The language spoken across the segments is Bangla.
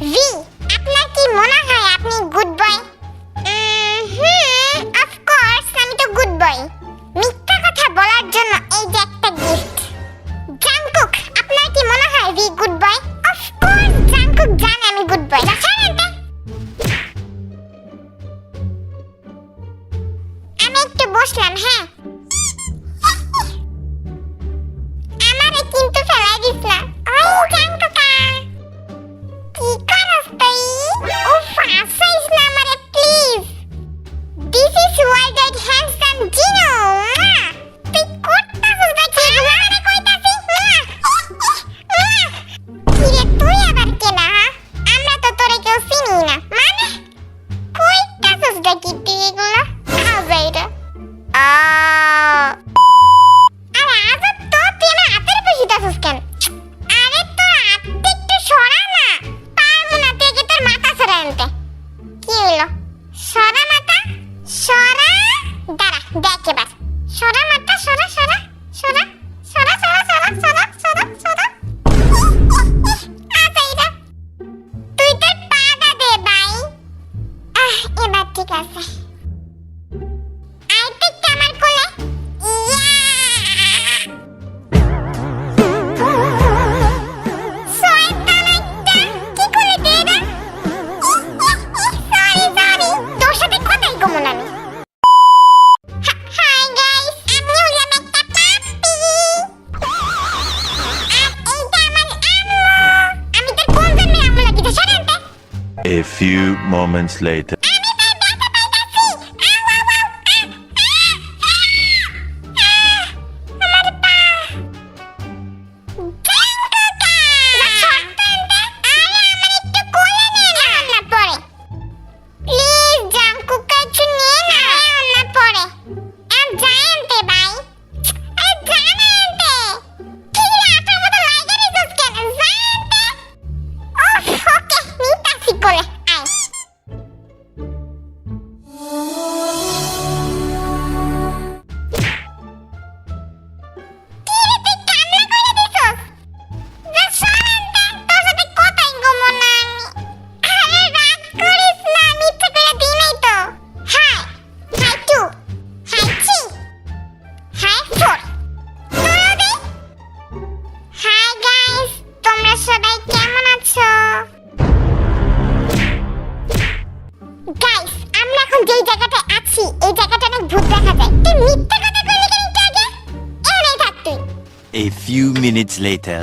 ভি, আপনার কি মনে হয় আপনি গুড বয়? অফ কোর্স আমি তো গুড বয়। মিথ্যা কথা বলার জন্য এই যে একটা গিফট। জাংকুক, আপনার কি মনে হয় V good boy? Of course Jungkook জানে আমি গুড বয়। আমি একটু বসলাম, হ্যাঁ। আমারে কিন্তু ফেলাই দিস না। ওই জাংকুকা, কি করস তুই? উফ, আসাইস না আমারে please. This is wild handsome জিনো। তুই করতাছিস দেখি আমারে কইতাছিস। কিরে তুই আবার কেনা? আমরা তো তোরে কেউ চিনি না। মানে কইতাছিস দেখি তুই এগুলো? আজাইরা আরে আজব তো, তুই আমার হাতের বসিতাছিস কেন? আরে তোর হাত একটু সরা না। পারবো না, তুই তোর মাথা সরা আনতে। কি হইলো? সরা মাথা সরা। দাঁড়া দেখ এবার। সরা মাথা সরা সরা সরা সরা সরা সরা সরা সরা সরা। আজাইরা তুই তোর পাটা দে ভাই। এবার ঠিক আছে। আমার কোলে তোর সাথে কথাই কমন আমি। হাই গাইস, আমি হলাম একটা পাপি। আর এইটা আমার আম্মু। আমি তোর কোন জন্মের আম্মু লাগি তো সরান্তে। A few moments later. A few minutes later.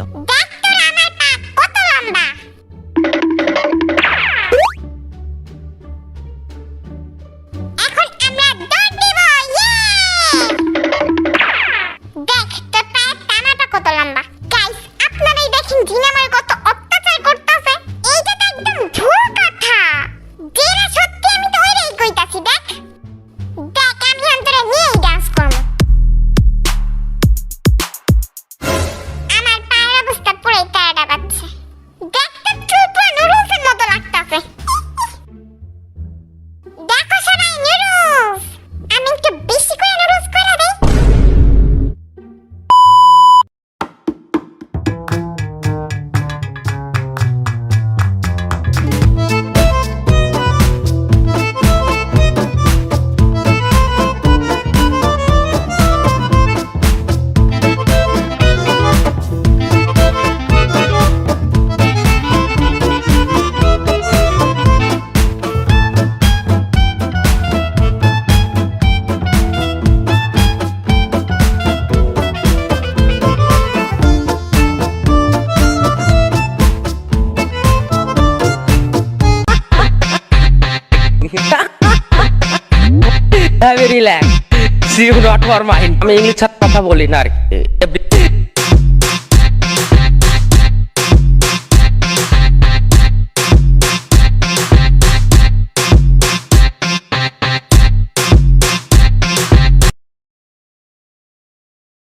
Relax. See you not for mind. আমি ইংলিশ কথা বলি না আর